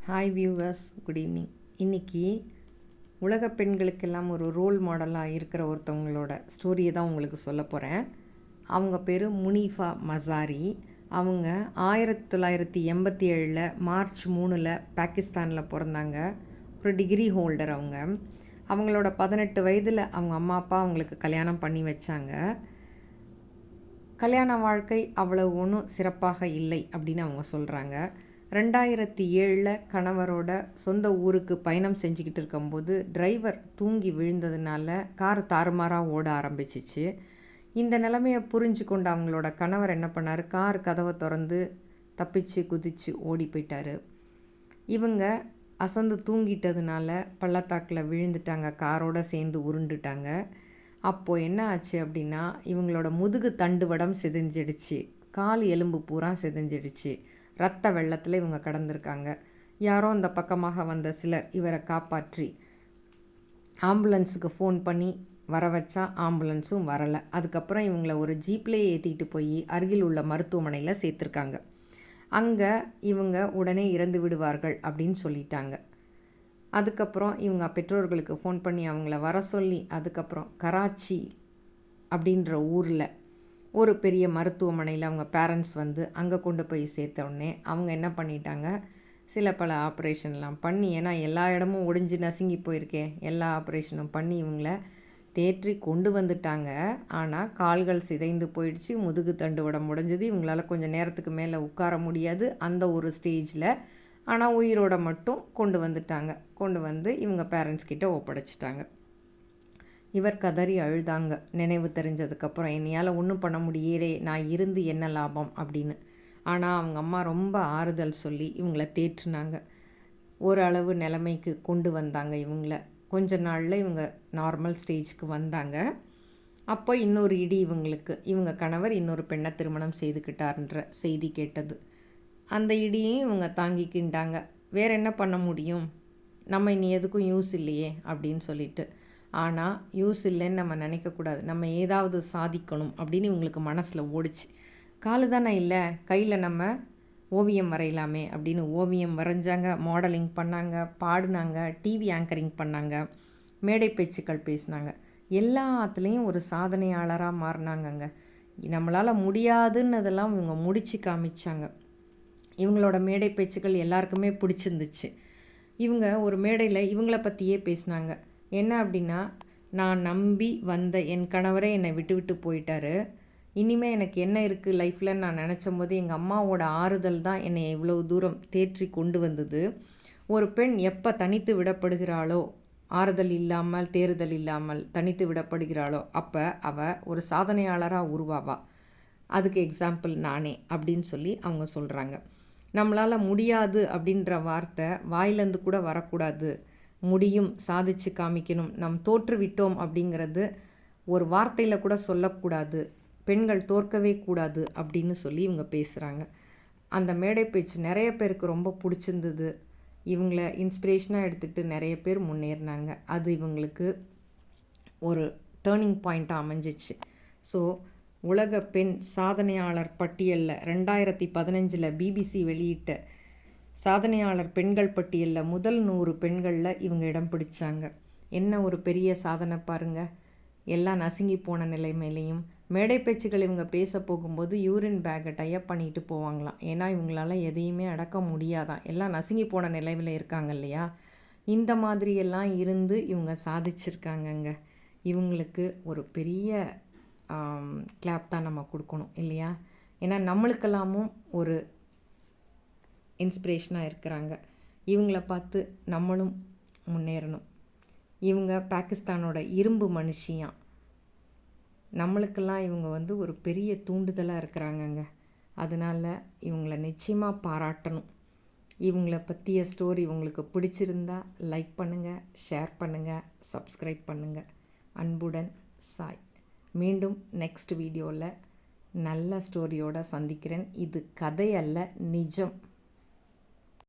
Hi viewers, good evening. இன்றைக்கி உலக பெண்களுக்கெல்லாம் ஒரு ரோல் மாடலாக இருக்கிற ஒருத்தவங்களோட ஸ்டோரியை தான் உங்களுக்கு சொல்ல போகிறேன். அவங்க பேர் முனிஃபா மசாரி. அவங்க 1987 மார்ச் 3 பாகிஸ்தானில் பிறந்தாங்க. ஒரு டிகிரி ஹோல்டர். அவங்களோட 18 வயதில் அவங்க அம்மா அப்பா அவங்களுக்கு கல்யாணம் பண்ணி வச்சாங்க. கல்யாண வாழ்க்கை அவ்வளவு ஒன்றும் சிறப்பாக இல்லை அப்படின்னு அவங்க சொல்கிறாங்க. 2007 கணவரோட சொந்த ஊருக்கு பயணம் செஞ்சுக்கிட்டு இருக்கும்போது டிரைவர் தூங்கி விழுந்ததுனால கார் தாறுமாறாக ஓட ஆரம்பிச்சிச்சு. இந்த நிலைமையை புரிஞ்சு கொண்டு அவங்களோட கணவர் என்ன பண்ணார், கார் கதவை திறந்து தப்பிச்சு குதிச்சு ஓடி போயிட்டார். இவங்க அசந்து தூங்கிட்டதுனால பள்ளத்தாக்கில் விழுந்துட்டாங்க, காரோடு சேர்ந்து உருண்டுட்டாங்க. அப்போது என்ன ஆச்சு அப்படின்னா, இவங்களோட முதுகு தண்டுவடம் சிதைஞ்சிடுச்சு, கால் எலும்பு பூரா சிதைஞ்சிடுச்சு. ரத்த வெள்ளத்தில் இவங்க கடந்திருக்காங்க. யாரோ அந்த பக்கமாக வந்த சிலர் இவரை காப்பாற்றி ஆம்புலன்ஸுக்கு ஃபோன் பண்ணி வர வச்சா ஆம்புலன்ஸும் வரலை. அதுக்கப்புறம் இவங்களை ஒரு ஜீப்லேயே ஏற்றிக்கிட்டு போய் அருகில் உள்ள மருத்துவமனையில் சேர்த்துருக்காங்க. அங்கே இவங்க உடனே இறந்து விடுவார்கள் அப்படின்னு சொல்லிட்டாங்க. அதுக்கப்புறம் இவங்க பெற்றோர்களுக்கு ஃபோன் பண்ணி அவங்கள வர சொல்லி அதுக்கப்புறம் கராச்சி அப்படின்ற ஊரில் ஒரு பெரிய மருத்துவமனையில் அவங்க பேரண்ட்ஸ் வந்து அங்கே கொண்டு போய் சேர்த்த உடனே அவங்க என்ன பண்ணிட்டாங்க, சில பல ஆப்ரேஷன்லாம் பண்ணி, ஏன்னா எல்லா இடமும் ஒடிஞ்சு நசுங்கி போயிருக்கேன், எல்லா ஆப்ரேஷனும் பண்ணி இவங்கள தேற்றி கொண்டு வந்துட்டாங்க. ஆனால் கால்கள் சிதைந்து போயிடுச்சு, முதுகு தண்டுவடம் உடைஞ்சது, இவங்களால் கொஞ்சம் நேரத்துக்கு மேலே உட்கார முடியாது அந்த ஒரு ஸ்டேஜில். ஆனால் உயிரோட மட்டும் கொண்டு வந்துட்டாங்க. கொண்டு வந்து இவங்க பேரண்ட்ஸ் கிட்ட ஒப்படைச்சிட்டாங்க. இவர் கதறி அழுதாங்க நினைவு தெரிஞ்சதுக்கப்புறம், என்னையால் ஒன்றும் பண்ண முடியலே, நான் இருந்து என்ன லாபம் அப்படின்னு. ஆனால் அவங்க அம்மா ரொம்ப ஆறுதல் சொல்லி இவங்களை தேற்றினாங்க. ஓரளவு நிலைமைக்கு கொண்டு வந்தாங்க இவங்கள. கொஞ்ச நாளில் இவங்க நார்மல் ஸ்டேஜுக்கு வந்தாங்க. அப்போ இன்னொரு இடி இவங்களுக்கு. இவங்க கணவர் இன்னொரு பெண்ணை திருமணம் செய்துக்கிட்டார்ன்ற செய்தி கேட்டது. அந்த இடியையும் இவங்க தாங்கிக்கிண்டாங்க. வேறு என்ன பண்ண முடியும், நம்ம இனி எதுக்கும் யூஸ் இல்லையே அப்படின்னு சொல்லிட்டு. ஆனால் யூஸ் இல்லைன்னு நம்ம நினைக்கக்கூடாது, நம்ம ஏதாவது சாதிக்கணும் அப்படின்னு இவங்களுக்கு மனசில் ஓடிச்சு. காலு தானே இல்லை, கையில் நம்ம ஓவியம் வரையலாமே அப்படின்னு ஓவியம் வரைஞ்சாங்க, மாடலிங் பண்ணாங்க, பாடினாங்க, டிவி ஆங்கரிங் பண்ணாங்க, மேடை பேச்சுக்கள் பேசினாங்க. எல்லாத்துலேயும் ஒரு சாதனையாளராக மாறினாங்கங்க. நம்மளால் முடியாதுன்னதெல்லாம் இவங்க முடித்து காமிச்சாங்க. இவங்களோட மேடை பேச்சுக்கள் எல்லாருக்குமே பிடிச்சிருந்துச்சு. இவங்க ஒரு மேடையில் இவங்கள பற்றியே பேசினாங்க. என்ன அப்படின்னா, நான் நம்பி வந்த என் கணவரே என்னை விட்டு விட்டு போயிட்டாரு, இனிமேல் எனக்கு என்ன இருக்குது லைஃப்பில் நான் நினச்சும் போது எங்கள் அம்மாவோட ஆறுதல் தான் என்னை இவ்வளோ தூரம் தேற்றி கொண்டு வந்தது. ஒரு பெண் எப்போ தனித்து விடப்படுகிறாளோ, ஆறுதல் இல்லாமல் தேறுதல் இல்லாமல் தனித்து விடப்படுகிறாளோ, அப்போ அவள் ஒரு சாதனையாளராக உருவாவா. அதுக்கு எக்ஸாம்பிள் நானே அப்படின்னு சொல்லி அவங்க சொல்கிறாங்க. நம்மளால் முடியாது அப்படின்ற வார்த்தை வாயிலேருந்து கூட வரக்கூடாது, முடியும், சாதிச்சு காமிக்கணும், நம் தோற்றுவிட்டோம் அப்படிங்கிறது ஒரு வார்த்தையில் கூட சொல்லக்கூடாது, பெண்கள் தோற்கவே கூடாது அப்படின்னு சொல்லி இவங்க பேசுகிறாங்க. அந்த மேடை பேச்சு நிறைய பேருக்கு ரொம்ப பிடிச்சிருந்தது. இவங்கள இன்ஸ்பிரேஷனாக எடுத்துக்கிட்டு நிறைய பேர் முன்னேறினாங்க. அது இவங்களுக்கு ஒரு டேர்னிங் பாயிண்ட்டாக அமைஞ்சிச்சு. ஸோ உலக பெண் சாதனையாளர் பட்டியலில் 2015 பிபிசி வெளியிட்ட சாதனையாளர் பெண்கள் பட்டியலில் முதல் 100 பெண்களில் இவங்க இடம் பிடிச்சாங்க. என்ன ஒரு பெரிய சாதனை பாருங்கள். எல்லாம் நசுங்கி போன நிலைமையிலையும் மேடை பேச்சுகள் இவங்க பேச போகும்போது யூரின் பேக்கை டைப் பண்ணிட்டு போவாங்களாம். ஏன்னா இவங்களால எதையுமே அடக்க முடியாதான், எல்லாம் நசுங்கி போன நிலைமையில் இருக்காங்க இல்லையா. இந்த மாதிரியெல்லாம் இருந்து இவங்க சாதிச்சிருக்காங்கங்க. இவங்களுக்கு ஒரு பெரிய கிளாப் தான் நம்ம கொடுக்கணும் இல்லையா. ஏன்னா நம்மளுக்கெல்லாமும் ஒரு இன்ஸ்பிரேஷனாக இருக்கிறாங்க. இவங்கள பார்த்து நம்மளும் முன்னேறணும். இவங்க பாகிஸ்தானோட இரும்பு மனுஷியான். நம்மளுக்கெல்லாம் இவங்க வந்து ஒரு பெரிய தூண்டுதலாக இருக்கிறாங்கங்க. அதனால் இவங்கள நிச்சயமாக பாராட்டணும். இவங்கள பற்றிய ஸ்டோரி உங்களுக்கு பிடிச்சிருந்தா லைக் பண்ணுங்கள், ஷேர் பண்ணுங்கள், சப்ஸ்கிரைப் பண்ணுங்கள். அன்புடன் சாய். மீண்டும் நெக்ஸ்ட் வீடியோவில் நல்ல ஸ்டோரியோடு சந்திக்கிறேன். இது கதை அல்ல, நிஜம்.